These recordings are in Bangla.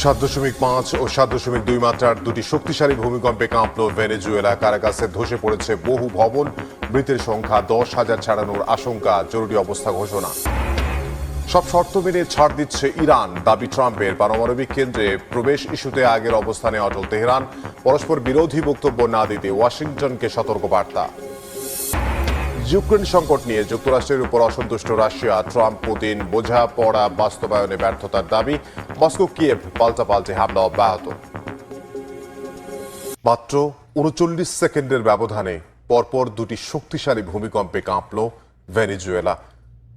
7.5 ও 7.2 মাত্রার দুটি শক্তিশালী ভূমিকম্পে কাঁপল ভেনেজুয়েলা। কারাকাসে ধসে পড়েছে বহু ভবন। মৃতের সংখ্যা 10,000 ছাড়ানোর আশঙ্কা, জরুরি অবস্থা ঘোষণা। সব শর্ত মেনে ছাড় দিচ্ছে ইরান, দাবি ট্রাম্পের। পারমাণবিক কেন্দ্রে প্রবেশ ইস্যুতে আগের অবস্থানে অটল তেহরান। পরস্পর বিরোধী বক্তব্য না দিতে ওয়াশিংটনকে সতর্কবার্তা। ইউক্রেন সংকট নিয়ে যুক্তরাষ্ট্রের উপর অসন্তুষ্ট রাশিয়া। ট্রাম্প পুতিন বোঝাপড়া বাস্তবায়নে ব্যর্থতার দাবি। মস্কো কিয়েভ পাল্টাপাল্টি হামলা অব্যাহত। মাত্র 39 সেকেন্ডের ব্যবধানে পরপর দুটি শক্তিশালী ভূমিকম্পে কাঁপল ভেনেজুয়েলা।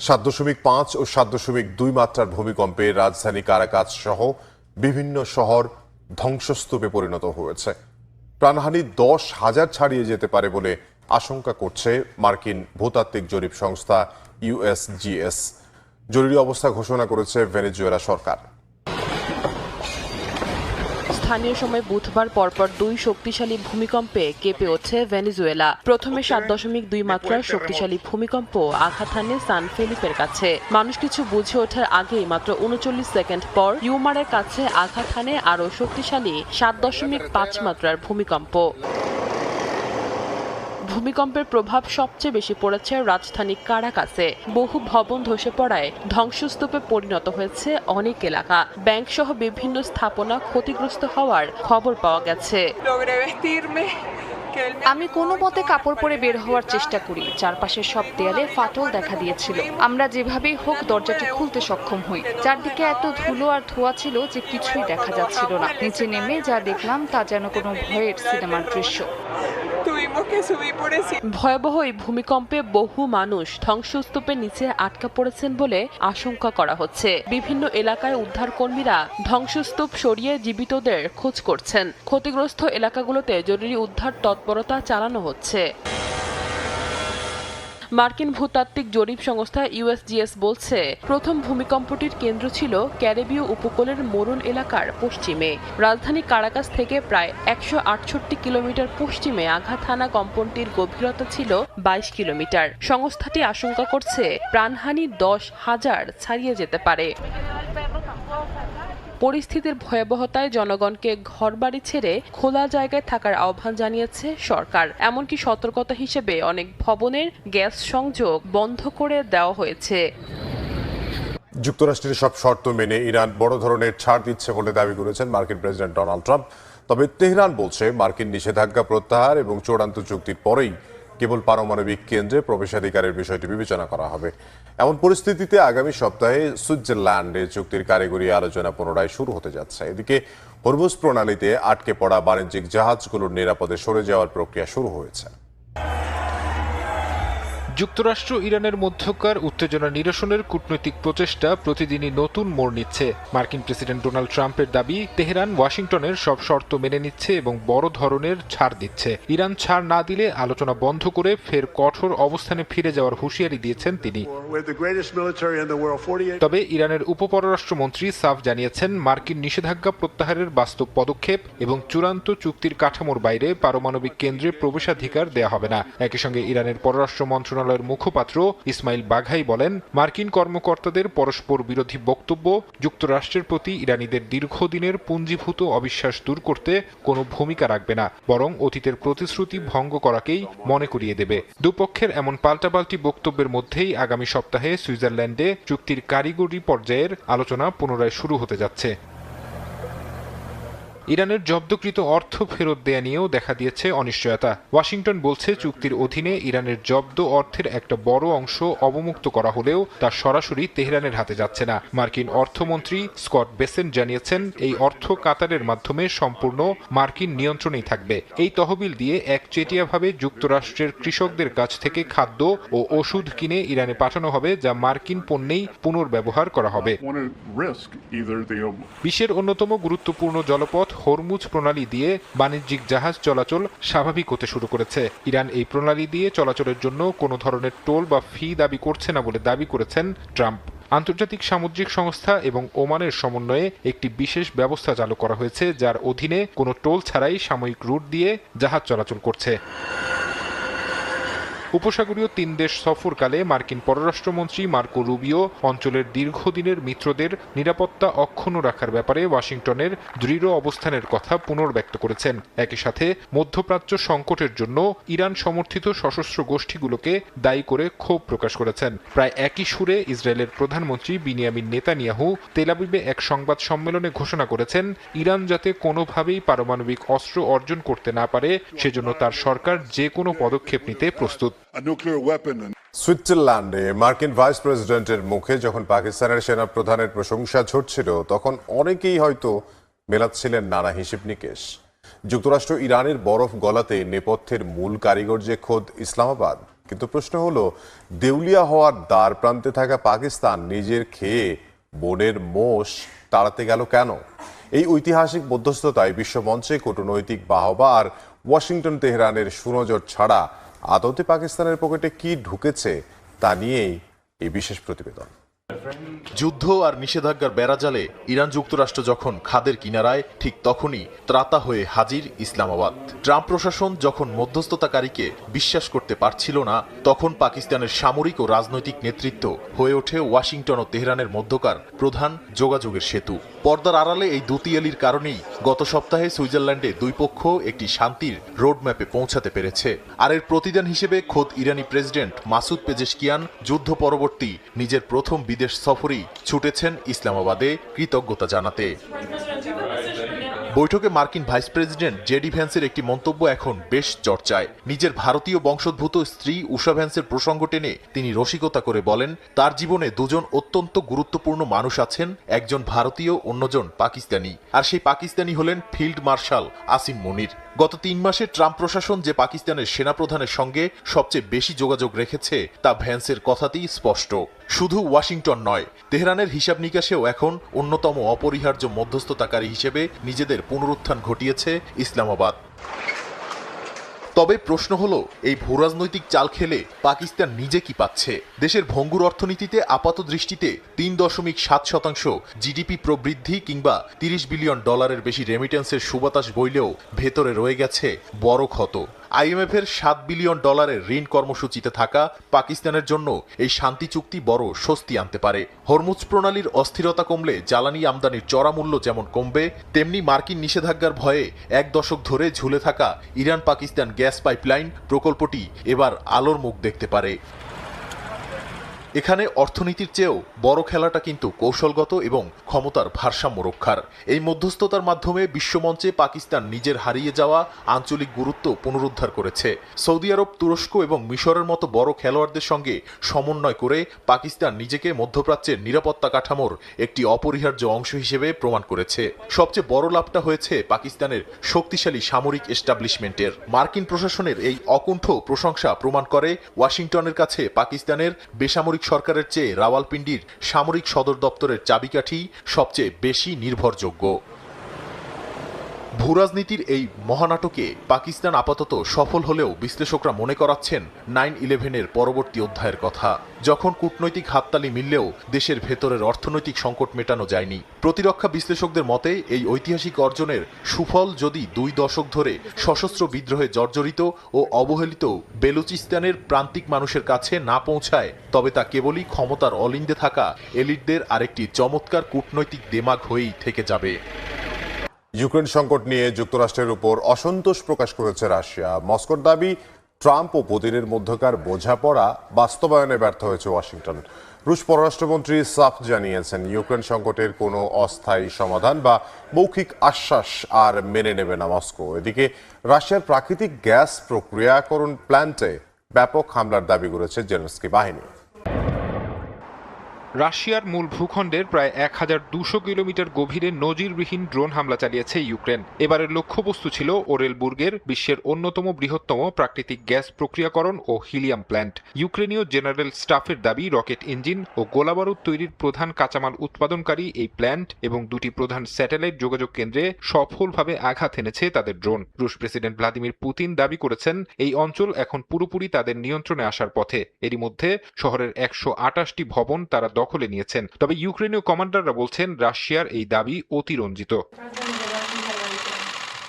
7.5 ও 7.2 মাত্রার ভূমিকম্পে রাজধানী কারাকাস সহ বিভিন্ন শহর ধ্বংসস্তূপে পরিণত হয়েছে। প্রাণহানি 10,000 ছাড়িয়ে যেতে পারে বলে আশঙ্কা করছে মার্কিন ভূতাত্ত্বিক জরিপ সংস্থা ইউএসজিএস। জরুরি অবস্থা ঘোষণা করেছে ভেনেজুয়েলা সরকার। স্থানীয় সময় বুধবার পরপর দুই শক্তিশালী ভূমিকম্পে কেঁপে ওঠে ভেনেজুয়েলা। প্রথমে 7.2 মাত্রার শক্তিশালী ভূমিকম্প আঘাত হানে সান ফেলিপের কাছে। মানুষ কিছু বুঝে ওঠার আগেই মাত্র 39 সেকেন্ড পর ইউমারের কাছে আঘাত হানে আরও শক্তিশালী 7.5 মাত্রার ভূমিকম্প। ভূমিকম্পের প্রভাব সবচেয়ে বেশি পড়েছে রাজধানী কারাকাসে। বহু ভবন ধসে পড়ায় ধ্বংসস্তূপে পরিণত হয়েছে অনেক এলাকা। ব্যাংক সহ বিভিন্ন স্থাপনা ক্ষতিগ্রস্ত হওয়ার খবর পাওয়া গেছে। আমি কোনো মতে কাপড় পরে বের হওয়ার চেষ্টা করি। চারপাশের সব দেয়ালে ফাটল দেখা দিয়েছিল। আমরা যেভাবেই হোক দরজাটি খুলতে সক্ষম হই। চারদিকে এত ধুলো আর ধোঁয়া ছিল যে কিছুই দেখা যাচ্ছিল না। নিচে নেমে যা দেখলাম তা যেন কোনো ভয়ের সিনেমার দৃশ্য। ভয়াবহ এই ভূমিকম্পে বহু মানুষ ধ্বংসস্তূপের নিচে আটকা পড়েছেন বলে আশঙ্কা করা হচ্ছে। বিভিন্ন এলাকায় উদ্ধারকর্মীরা ধ্বংসস্তূপ সরিয়ে জীবিতদের খোঁজ করছেন। ক্ষতিগ্রস্ত এলাকাগুলোতে জরুরি উদ্ধার তৎপরতা চালানো হচ্ছে। মার্কিন ভূতাত্ত্বিক জরিপ সংস্থা ইউএসজিএস বলছে, প্রথম ভূমিকম্পটির কেন্দ্র ছিল ক্যারিবীয় উপকূলের মোরন এলাকার পশ্চিমে। রাজধানী কারাকাস থেকে প্রায় 168 কিলোমিটার পশ্চিমে আঘাত হানা কম্পনটির গভীরতা ছিল 22 কিলোমিটার। সংস্থাটি আশঙ্কা করছে প্রাণহানি 10,000 ছাড়িয়ে যেতে পারে। পরিস্থিতির ভয়াবহতায় জনগণকে ঘরবাড়ি ছেড়ে খোলা জায়গায় থাকার আহ্বান জানিয়েছে সরকার। এমনকি সতর্কতা হিসেবে অনেক ভবনের গ্যাস সংযোগ বন্ধ করে দেওয়া হয়েছে। যুক্তরাষ্ট্রের সব শর্ত মেনে ইরান বড় ধরনের ছাড় দিচ্ছে বলে দাবি করেছেন মার্কিন প্রেসিডেন্ট ডোনাল্ড ট্রাম্প। তবে তেহরান বলছে, মার্কিন নিষেধাজ্ঞা প্রত্যাহার এবং চূড়ান্ত চুক্তির পরেই কেবল পারমাণবিক কেন্দ্রে প্রবেশাধিকারের বিষয়টি বিবেচনা করা হবে। এমন পরিস্থিতিতে আগামী সপ্তাহে সুইজারল্যান্ডে চুক্তির কারিগরি আলোচনা পুনরায় শুরু হতে যাচ্ছে। এদিকে হরমুজ প্রণালীতে আটকে পড়া বাণিজ্যিক জাহাজগুলোর নিরাপদে সরে যাওয়ার প্রক্রিয়া শুরু হয়েছে। যুক্তরাষ্ট্র ইরানের মধ্যকার উত্তেজনা নিরসনের কূটনৈতিক প্রচেষ্টা প্রতিদিনই নতুন মোড় নিচ্ছে। মার্কিন প্রেসিডেন্ট ডোনাল্ড ট্রাম্পের দাবি, তেহরান ওয়াশিংটনের সব শর্ত মেনে নিচ্ছে এবং বড় ধরনের ছাড় দিচ্ছে। ইরান ছাড় না দিলে আলোচনা বন্ধ করে ফের কঠোর অবস্থানে ফিরে যাওয়ার হুঁশিয়ারি দিয়েছেন তিনি। তবে ইরানের উপপররাষ্ট্রমন্ত্রী সাফ জানিয়েছেন, মার্কিন নিষেধাজ্ঞা প্রত্যাহারের বাস্তব পদক্ষেপ এবং চূড়ান্ত চুক্তির কাঠামোর বাইরে পারমাণবিক কেন্দ্রে প্রবেশাধিকার দেয়া হবে না। একই সঙ্গে ইরানের পররাষ্ট্র মন্ত্রণালয়ের মুখপাত্র ইসমাইল বাঘাই বলেন, মার্কিন কর্মকর্তাদের পরস্পর বিরোধী বক্তব্য যুক্তরাষ্ট্রের প্রতি ইরানিদের দীর্ঘদিনের পুঞ্জীভূত অবিশ্বাস দূর করতে কোনো ভূমিকা রাখবে না, বরং অতীতের প্রতিশ্রুতি ভঙ্গ করাকেই মনে করিয়ে দেবে। দুপক্ষের এমন পাল্টাপাল্টি বক্তব্যের মধ্যেই আগামী সপ্তাহে সুইজারল্যান্ডে চুক্তির কারিগরি পর্যায়ের আলোচনা পুনরায় শুরু হতে যাচ্ছে। ইরানের জব্দকৃত অর্থ ফেরত দেয়া নিয়েও দেখা দিয়েছে অনিশ্চয়তা। ওয়াশিংটন বলছে, চুক্তির অধীনে ইরানের জব্দ অর্থের একটা বড় অংশ অবমুক্ত করা হলেও তা সরাসরি তেহরানের হাতে যাচ্ছে না। মার্কিন অর্থমন্ত্রী স্কট বেসেন্ট জানিয়েছেন, এই অর্থ কাতারের মাধ্যমে সম্পূর্ণ মার্কিন নিয়ন্ত্রণেই থাকবে। এই তহবিল দিয়ে একচেটিয়াভাবে যুক্তরাষ্ট্রের কৃষকদের কাছ থেকে খাদ্য ও ওষুধ কিনে ইরানে পাঠানো হবে, যা মার্কিন পণ্যেই পুনর্ব্যবহার করা হবে। বিশ্বের অন্যতম গুরুত্বপূর্ণ জলপথ হরমুজ প্রণালী দিয়ে বাণিজ্যিক জাহাজ চলাচল স্বাভাবিক হতে শুরু করেছে। ইরান এই প্রণালী দিয়ে চলাচলের জন্য কোনো ধরনের টোল বা ফি দাবি করছে না বলে দাবি করেছেন ট্রাম্প। আন্তর্জাতিক সামুদ্রিক সংস্থা এবং ওমানের সমন্বয়ে একটি বিশেষ ব্যবস্থা চালু করা হয়েছে, যার অধীনে কোনো টোল ছাড়াই সাময়িক রুট দিয়ে জাহাজ চলাচল করছে। উপসাগরীয় 3 দেশ সফরকালে মার্কিন পররাষ্ট্রমন্ত্রী মার্কো রুবিও অঞ্চলের দীর্ঘদিনের মিত্রদের নিরাপত্তা অক্ষুণ্ণ রাখার ব্যাপারে ওয়াশিংটনের দৃঢ় অবস্থানের কথা পুনর্ব্যক্ত করেছেন। একই সাথে মধ্যপ্রাচ্য সংকটের জন্য ইরান সমর্থিত সশস্ত্র গোষ্ঠীগুলোকে দায়ী করে ক্ষোভ প্রকাশ করেছেন। প্রায় একই সুরে ইসরায়েলের প্রধানমন্ত্রী বিনিয়ামিন নেতানিয়াহু তেল আবিবে এক সংবাদ সম্মেলনে ঘোষণা করেছেন, ইরান যাতে কোনোভাবেই পারমাণবিক অস্ত্র অর্জন করতে না পারে সেজন্য তার সরকার যে কোনো পদক্ষেপ নিতে প্রস্তুত। সুইজারল্যান্ডে মার্কিন ভাইস প্রেসিডেন্টের মুখে যখন পাকিস্তানের সেনা প্রধানের প্রশংসা ঝরছিল তখন অনেকেই হয়তো মেলাচ্ছিলেন নানা হিসেব নিকেশ। যুক্তরাষ্ট্র ইরানের বরফ গলাতে নেপথ্যের মূল কারিগর যে খোদ ইসলামাবাদ, কিন্তু প্রশ্ন হলো দেউলিয়া হওয়ার দ্বার প্রান্তে থাকা পাকিস্তান নিজের খেয়ে বোনের মোষ তাড়াতে গেল কেন? এই ঐতিহাসিক মধ্যস্থতায় বিশ্বমঞ্চে কূটনৈতিক বাহবা আর ওয়াশিংটন তেহরানের সুনজর ছাড়া আদতে পাকিস্তানের পকেটে কি ঢুকেছে তা নিয়েই এই বিশেষ প্রতিবেদন। যুদ্ধ আর নিষেধাজ্ঞার বেড়াজালে ইরান যুক্তরাষ্ট্র যখন খাদের কিনারায়, ঠিক তখনই ত্রাতা হয়ে হাজির ইসলামাবাদ। ট্রাম্প প্রশাসন যখন মধ্যস্থতাকারীকে বিশ্বাস করতে পারছিল না, তখন পাকিস্তানের সামরিক ও রাজনৈতিক নেতৃত্ব হয়ে ওঠে ওয়াশিংটন ও তেহরানের মধ্যকার প্রধান যোগাযোগের সেতু। পর্দার আড়ালে এই দুতিয়ালির কারণেই গত সপ্তাহে সুইজারল্যান্ডে দুই পক্ষ একটি শান্তির রোডম্যাপে পৌঁছাতে পেরেছে। আর এর প্রতিদান হিসেবে খোদ ইরানি প্রেসিডেন্ট মাসুদ পেজেশকিয়ান যুদ্ধ পরবর্তী নিজের প্রথম বিদেশ সফরেই ছুটেছেন ইসলামাবাদে কৃতজ্ঞতা জানাতে। বৈঠকে মার্কিন ভাইস প্রেসিডেন্ট জেডি ভ্যান্সের একটি মন্তব্য এখন বেশ চর্চায়। নিজের ভারতীয় বংশোদ্ভূত স্ত্রী উষা ভ্যান্সের প্রসঙ্গ টেনে তিনি রসিকতা করে বলেন, তার জীবনে দুজন অত্যন্ত গুরুত্বপূর্ণ মানুষ আছেন, একজন ভারতীয়, অন্যজন পাকিস্তানি। আর সেই পাকিস্তানি হলেন ফিল্ড মার্শাল আসিম মনির। গত 3 মাসে ট্রাম্প প্রশাসন যে পাকিস্তানের সেনাপ্রধানের সঙ্গে সবচেয়ে বেশি যোগাযোগ রেখেছে তা ভ্যান্সের কথাতেই স্পষ্ট। শুধু ওয়াশিংটন নয়, তেহরানের হিসাব নিকাশেও এখন অন্যতম অপরিহার্য মধ্যস্থতাকারী হিসেবে নিজেদের পুনরুত্থান ঘটিয়েছে ইসলামাবাদ। তবে প্রশ্ন হলো, এই ভূরাজনৈতিক চাল খেলে পাকিস্তান নিজে কি পাচ্ছে? দেশের ভঙ্গুর অর্থনীতিতে আপাত দৃষ্টিতে 3.7% জিডিপি প্রবৃদ্ধি কিংবা $30 বিলিয়ন বেশি রেমিটেন্সের সুবাতাস বইলেও ভেতরে রয়ে গেছে বড় ক্ষত। আইএমএফের $7 বিলিয়ন ঋণ কর্মসূচিতে থাকা পাকিস্তানের জন্য এই শান্তি চুক্তি বড় স্বস্তি আনতে পারে। হরমুজ প্রণালীর অস্থিরতা কমলে জ্বালানি আমদানির চড়া মূল্য যেমন কমবে, তেমনি মার্কিন নিষেধাজ্ঞার ভয়ে 1 দশক ধরে ঝুলে থাকা ইরান পাকিস্তান গ্যাস পাইপলাইন প্রকল্পটি এবার আলোর মুখ দেখতে পারে। এখানে অর্থনীতির চেয়েও বড় খেলাটা কিন্তু কৌশলগত এবং ক্ষমতার ভারসাম্য রক্ষার। এই মধ্যস্থতার মাধ্যমে বিশ্বমঞ্চে পাকিস্তান নিজের হারিয়ে যাওয়া আঞ্চলিক গুরুত্ব পুনরুদ্ধার করেছে। সৌদি আরব, তুরস্ক এবং মিশরের মতো বড় খেলোয়াড়দের সঙ্গে সমন্বয় করে পাকিস্তান নিজেকে মধ্যপ্রাচ্যের নিরাপত্তা কাঠামোর একটি অপরিহার্য অংশ হিসেবে প্রমাণ করেছে। সবচেয়ে বড় লাভটা হয়েছে পাকিস্তানের শক্তিশালী সামরিক এস্টাবলিশমেন্টের। মার্কিন প্রশাসনের এই অকুণ্ঠ প্রশংসা প্রমাণ করে ওয়াশিংটনের কাছে পাকিস্তানের বেসামরিক সরকারের চেয়ে রাওয়ালপিন্ডির সামরিক সদর দপ্তরের চাবিকাঠি সবচেয়ে বেশি নির্ভরযোগ্য। ভূরাজনীতির এই মহানাটকে পাকিস্তান আপাতত সফল হলেও বিশ্লেষকরা মনে করাচ্ছেন 9/11-এর পরবর্তী অধ্যায়ের কথা, যখন কূটনৈতিক হাততালি মিললেও দেশের ভেতরের অর্থনৈতিক সংকট মেটানো যায়নি। প্রতিরক্ষা বিশ্লেষকদের মতে এই ঐতিহাসিক অর্জনের সুফল যদি 2 দশক ধরে সশস্ত্র বিদ্রোহে জর্জরিত ও অবহেলিত বেলুচিস্তানের প্রান্তিক মানুষের কাছে না পৌঁছায়, তবে তা কেবলই ক্ষমতার অলিন্দে থাকা এলিটদের আরেকটি চমৎকার কূটনৈতিক দেমাগ হয়েই থেকে যাবে। ইউক্রেন সংকট নিয়ে যুক্তরাষ্ট্রের উপর অসন্তোষ প্রকাশ করেছে রাশিয়া। মস্কোর দাবি, ট্রাম্প ও পুতিনের মধ্যকার বোঝাপড়া বাস্তবায়নে ব্যর্থ হয়েছে ওয়াশিংটন। রুশ পররাষ্ট্রমন্ত্রী সাফ জানিয়েছেন, ইউক্রেন সংকটের কোনো অস্থায়ী সমাধান বা মৌখিক আশ্বাস আর মেনে নেবে না মস্কো। এদিকে রাশিয়ার প্রাকৃতিক গ্যাস প্রক্রিয়াকরণ প্ল্যান্টে ব্যাপক হামলার দাবি করেছে জেলেনস্কি বাহিনী। রাশিয়ার মূল ভূখণ্ডের প্রায় 1200 কিলোমিটার গভীরে নজিরবিহীন ড্রোন হামলা চালিয়েছে ইউক্রেন। এবারের লক্ষ্যবস্তু ছিল ওরেলবুর্গের বিশ্বের অন্যতম বৃহত্তম প্রাকৃতিক গ্যাস প্রক্রিয়াকরণ ও হিলিয়াম প্ল্যান্ট। ইউক্রেনীয় জেনারেল স্টাফের দাবি, রকেট ইঞ্জিন ও গোলাবারুদ তৈরির প্রধান কাঁচামাল উৎপাদনকারী এই প্ল্যান্ট এবং 2টি প্রধান স্যাটেলাইট যোগাযোগ কেন্দ্রে সফলভাবে আঘাত এনেছে তাদের ড্রোন। রুশ প্রেসিডেন্ট ভ্লাদিমির পুতিন দাবি করেছেন, এই অঞ্চল এখন পুরোপুরি তাদের নিয়ন্ত্রণে আসার পথে। এরই মধ্যে শহরের 128টি ভবন তারা দখলে নিয়েছেন। তবে ইউক্রেনীয় কমান্ডাররা বলছেন, রাশিয়ার এই দাবি অতিরঞ্জিত।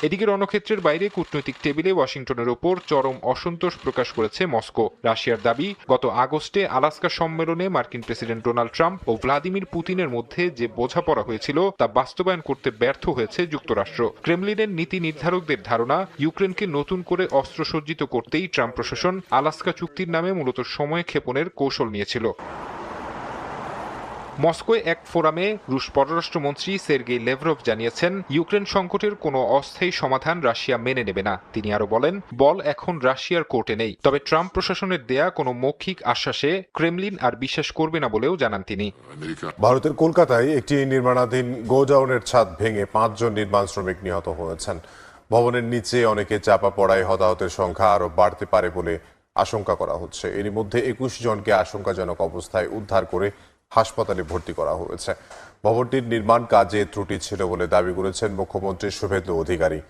এদিকে রণক্ষেত্রের বাইরে কূটনৈতিক টেবিলে ওয়াশিংটনের ওপর চরম অসন্তোষ প্রকাশ করেছে মস্কো। রাশিয়ার দাবি, গত আগস্টে আলাস্কা সম্মেলনে মার্কিন প্রেসিডেন্ট ডোনাল্ড ট্রাম্প ও ভ্লাদিমির পুতিনের মধ্যে যে বোঝাপড়া হয়েছিল তা বাস্তবায়ন করতে ব্যর্থ হয়েছে যুক্তরাষ্ট্র। ক্রেমলিনের নীতি নির্ধারকদের ধারণা, ইউক্রেনকে নতুন করে অস্ত্রসজ্জিত করতেই ট্রাম্প প্রশাসন আলাস্কা চুক্তির নামে মূলত সময় ক্ষেপণের কৌশল নিয়েছিল। মস্কোয় এক ফোরামে রুশ পররাষ্ট্রমন্ত্রী সের্গেই লেভরভ জানিয়েছেন, ইউক্রেন সংকটের কোনো অস্থায়ী সমাধান রাশিয়া মেনে নেবে না। তিনি আরো বলেন, বল এখন রাশিয়ার কোর্টে নেই। তবে ট্রাম্প প্রশাসনের দেয়া কোনো মৌখিক আশ্বাসে ক্রেমলিন আর বিশ্বাস করবে না বলেও জানান তিনি। ভারতের কলকাতায় একটি নির্মাণাধীন গোডাউনের ছাদ ভেঙে 5 জন নির্মাণ শ্রমিক নিহত হয়েছেন। ভবনের নিচে অনেকে চাপা পড়ায় হতাহতের সংখ্যা আরো বাড়তে পারে বলে আশঙ্কা করা হচ্ছে। এরই মধ্যে 21 জনকে আশঙ্কাজনক অবস্থায় উদ্ধার করে হাসপাতালে ভর্তি করা হয়েছে। ভবনটির নির্মাণ কাজে ত্রুটি ছিল বলে দাবি করেছেন মুখ্যমন্ত্রী শুভেন্দু অধিকারী।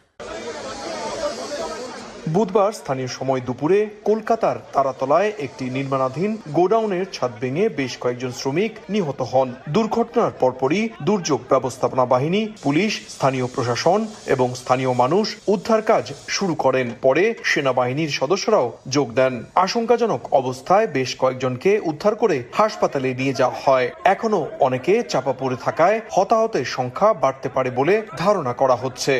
বুধবার স্থানীয় সময় দুপুরে কলকাতার তারাতলায় একটি নির্মাণাধীন গোডাউনের ছাদ ভেঙে বেশ কয়েকজন শ্রমিক নিহত হন। দুর্ঘটনার পরপরই দুর্যোগ ব্যবস্থাপনা বাহিনী, পুলিশ, স্থানীয় প্রশাসন এবং স্থানীয় মানুষ উদ্ধার কাজ শুরু করেন। পরে সেনাবাহিনীর সদস্যরাও যোগ দেন। আশঙ্কাজনক অবস্থায় বেশ কয়েকজনকে উদ্ধার করে হাসপাতালে নিয়ে যাওয়া হয়। এখনো অনেকে চাপা পড়ে থাকায় হতাহতের সংখ্যা বাড়তে পারে বলে ধারণা করা হচ্ছে।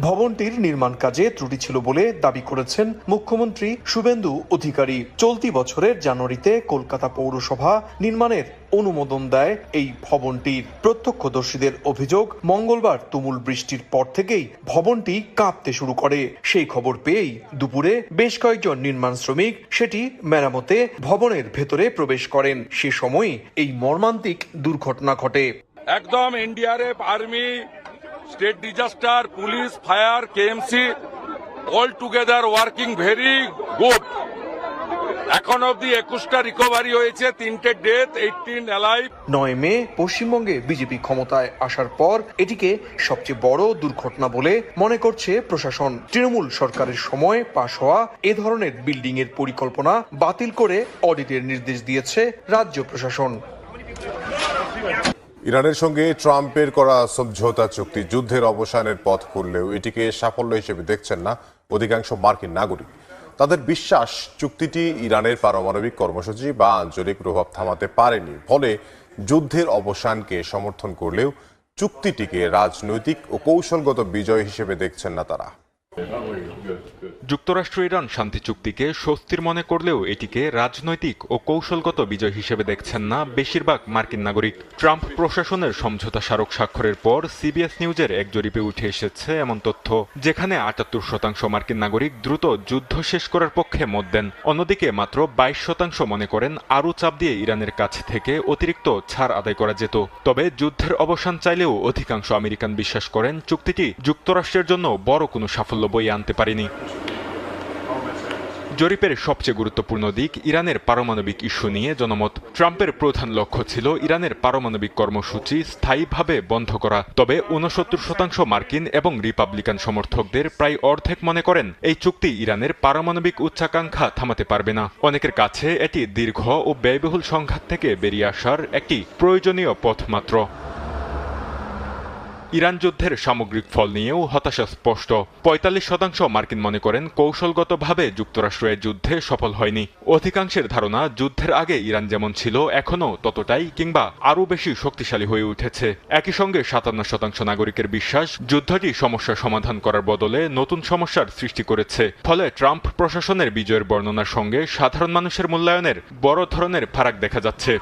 ভবনটির নির্মাণ কাজে ত্রুটি ছিল বলে দাবি করেছেন মুখ্যমন্ত্রী শুভেন্দু অধিকারী। চলতি বছরের জানুয়ারিতে কলকাতা পৌরসভা নির্মাণের অনুমোদন দেয় এই ভবনটির। প্রত্যক্ষদর্শীদের অভিযোগ, মঙ্গলবার তুমুল বৃষ্টির পর থেকেই ভবনটি কাঁপতে শুরু করে। সেই খবর পেয়েই দুপুরে বেশ কয়েকজন নির্মাণ শ্রমিক সেটি মেরামতে ভবনের ভেতরে প্রবেশ করেন। সে সময়ই এই মর্মান্তিক দুর্ঘটনা ঘটে। একদম NDRF, army, state disaster, police, fire, KMC all together working very good. এখন অব্দি 21টা রিকভারি হয়েছে, 3টে ডেথ, 18 অ্যালাইভ। 9 মে পশ্চিমবঙ্গে বিজেপি ক্ষমতায় আসার পর এটিকে সবচেয়ে বড় দুর্ঘটনা বলে মনে করছে প্রশাসন। তৃণমূল সরকারের সময় পাশ হওয়া এ ধরনের বিল্ডিং এর পরিকল্পনা বাতিল করে অডিটের নির্দেশ দিয়েছে রাজ্য প্রশাসন। ইরানের সঙ্গে ট্রাম্পের করা সমঝোতা চুক্তি যুদ্ধের অবসানের পথ খুললেও এটিকে সাফল্য হিসেবে দেখছেন না অধিকাংশ মার্কিন নাগরিক। তাদের বিশ্বাস, চুক্তিটি ইরানের পারমাণবিক কর্মসূচি বা আঞ্চলিক প্রভাব থামাতে পারেনি। ফলে যুদ্ধের অবসানকে সমর্থন করলেও চুক্তিটিকে রাজনৈতিক ও কৌশলগত বিজয় হিসেবে দেখছেন না তারা। যুক্তরাষ্ট্র ইরান শান্তি চুক্তিকে স্বস্তির মনে করলেও এটিকে রাজনৈতিক ও কৌশলগত বিজয় হিসেবে দেখছেন না বেশিরভাগ মার্কিন নাগরিক। ট্রাম্প প্রশাসনের সমঝোতা স্মারক স্বাক্ষরের পর সিবিএস নিউজের এক জরিপে উঠে এসেছে এমন তথ্য, যেখানে 78% মার্কিন নাগরিক দ্রুত যুদ্ধ শেষ করার পক্ষে মত দেন। অন্যদিকে মাত্র 22% মনে করেন আরও চাপ দিয়ে ইরানের কাছ থেকে অতিরিক্ত ছাড় আদায় করা যেত। তবে যুদ্ধের অবসান চাইলেও অধিকাংশ আমেরিকান বিশ্বাস করেন চুক্তিটি যুক্তরাষ্ট্রের জন্য বড় কোনো সাফল্য বয়ে আনতে পারেনি। জরিপের সবচেয়ে গুরুত্বপূর্ণ দিক ইরানের পারমাণবিক ইস্যু নিয়ে জনমত। ট্রাম্পের প্রধান লক্ষ্য ছিল ইরানের পারমাণবিক কর্মসূচি স্থায়ীভাবে বন্ধ করা। তবে 69% মার্কিন এবং রিপাবলিকান সমর্থকদের প্রায় অর্ধেক মনে করেন এই চুক্তি ইরানের পারমাণবিক উচ্চাকাঙ্ক্ষা থামাতে পারবে না। অনেকের কাছে এটি দীর্ঘ ও ব্যয়বহুল সংঘাত থেকে বেরিয়ে আসার একটি প্রয়োজনীয় পথ মাত্র। ইরান যুদ্ধের সামগ্রিক ফল নিয়েও হতাশা স্পষ্ট। 45% মার্কিন মনে করেন কৌশলগতভাবে যুক্তরাষ্ট্র এর যুদ্ধে সফল হয়নি। অধিকাংশের ধারণা যুদ্ধের আগে ইরান যেমন ছিল এখনও ততটাই কিংবা আরও বেশি শক্তিশালী হয়ে উঠেছে। একই সঙ্গে 57% নাগরিকের বিশ্বাস যুদ্ধটি সমস্যার সমাধান করার বদলে নতুন সমস্যার সৃষ্টি করেছে। ফলে ট্রাম্প প্রশাসনের বিজয়ের বর্ণনার সঙ্গে সাধারণ মানুষের মূল্যায়নের বড় ধরনের ফারাক দেখা যাচ্ছে।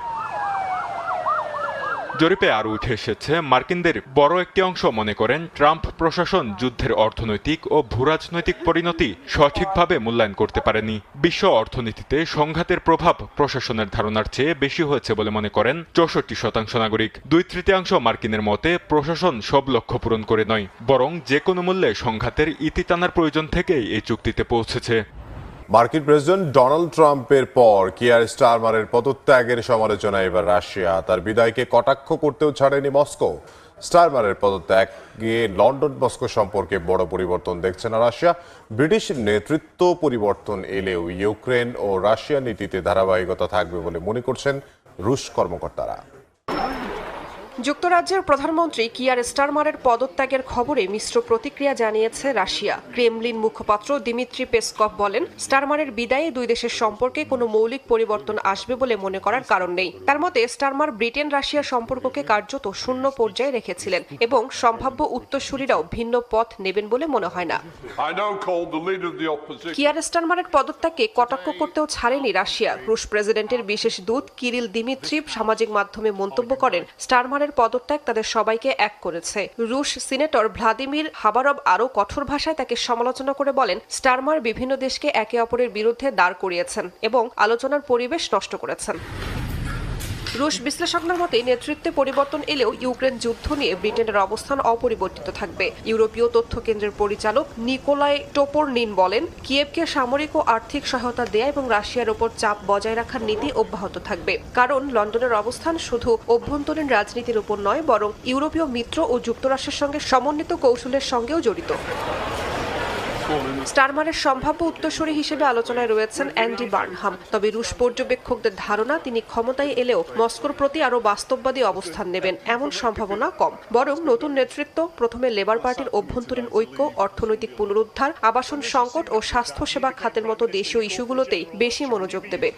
জরিপে আরও উঠে এসেছে মার্কিনদের বড় একটি অংশ মনে করেন ট্রাম্প প্রশাসন যুদ্ধের অর্থনৈতিক ও ভূরাজনৈতিক পরিণতি সঠিকভাবে মূল্যায়ন করতে পারেনি। বিশ্ব অর্থনীতিতে সংঘাতের প্রভাব প্রশাসনের ধারণার চেয়ে বেশি হয়েছে বলে মনে করেন 64% নাগরিক। 2/3 মার্কিনের মতে প্রশাসন সব লক্ষ্য পূরণ করে নয়, বরং যে কোনো মূল্যে সংঘাতের ইতি টানার প্রয়োজন থেকেই এই চুক্তিতে পৌঁছেছে। মার্কিন প্রেসিডেন্ট ডোনাল্ড ট্রাম্পের পর কিয়ার স্টারমারের পদত্যাগের সমালোচনা এবার রাশিয়া। তার বিদায়কে কটাক্ষ করতেও ছাড়েনি মস্কো। স্টারমারের পদত্যাগে লন্ডন মস্কো সম্পর্কে বড় পরিবর্তন দেখছে না রাশিয়া। ব্রিটিশ নেতৃত্ব পরিবর্তন এলেও ইউক্রেন ও রাশিয়া নীতিতে ধারাবাহিকতা থাকবে বলে মনে করছেন রুশ কর্মকর্তারা। যুক্তরাজ্যের প্রধানমন্ত্রী কিয়ার স্টারমারের পদত্যাগের খবরে মিশ্র প্রতিক্রিয়া জানিয়েছে রাশিয়া। ক্রেমলিন মুখপাত্র দিমিত্রি পেসকভ বলেন, স্টারমারের বিদায়ে দুই দেশের সম্পর্কে কোনো মৌলিক পরিবর্তন আসবে বলে মনে করার কারণ নেই। তার মতে, স্টারমার ব্রিটেন রাশিয়া সম্পর্ককে কার্যত শূন্য পর্যায়ে রেখেছিলেন এবং সম্ভাব্য উত্তরসূরিরাও ভিন্ন পথ নেবেন বলে মনে হয় না। কিয়ার স্টারমারের পদত্যাগকে কটাক্ষ করতেও ছাড়েনি রাশিয়া। রুশ প্রেসিডেন্টের বিশেষ দূত কিরিল দিমিত্রিভ সামাজিক মাধ্যমে মন্তব্য করেন, স্টারমারের পদত্যাগ তাদের সবাইকে এক করেছে। রুশ সিনেটর ভ্লাদিমির হাবারভ আরও কঠোর ভাষায় তাকে সমালোচনা করে বলেন, স্টারমার বিভিন্ন দেশকে একে অপরের বিরুদ্ধে দাঁড় করিয়েছেন এবং আলোচনার পরিবেশ নষ্ট করেছেন। রুশ বিশ্লেষকদের মতে, নেতৃত্বে পরিবর্তন এলেও ইউক্রেন যুদ্ধ নিয়ে ব্রিটেনের অবস্থান অপরিবর্তিত থাকবে। ইউরোপীয় তথ্য কেন্দ্রের পরিচালক নিকোলাই টোপরনিন বলেন, কিয়েভকে সামরিক ও আর্থিক সহায়তা দেয়া এবং রাশিয়ার ওপর চাপ বজায় রাখার নীতি অব্যাহত থাকবে, কারণ লন্ডনের অবস্থান শুধু অভ্যন্তরীণ রাজনীতির উপর নয়, বরং ইউরোপীয় মিত্র ও যুক্তরাষ্ট্রের সঙ্গে সমন্বিত কৌশলের সঙ্গেও জড়িত। স্টারমারের সম্ভাব্য উত্তরসূরি হিসেবে আলোচনায় রয়েছেন অ্যান্ডি বার্নহাম। তবে রুশ পর্যবেক্ষকদের ধারণা, তিনি ক্ষমতায় এলেও মস্কোর প্রতি আরও বাস্তববাদী অবস্থান নেবেন এমন সম্ভাবনা কম। বরং নতুন নেতৃত্ব প্রথমে লেবার পার্টির অভ্যন্তরীণ ঐক্য, অর্থনৈতিক পুনরুদ্ধার, আবাসন সংকট ও স্বাস্থ্যসেবা খাতের মতো দেশীয় ইস্যুগুলোতেই বেশি মনোযোগ দেবে।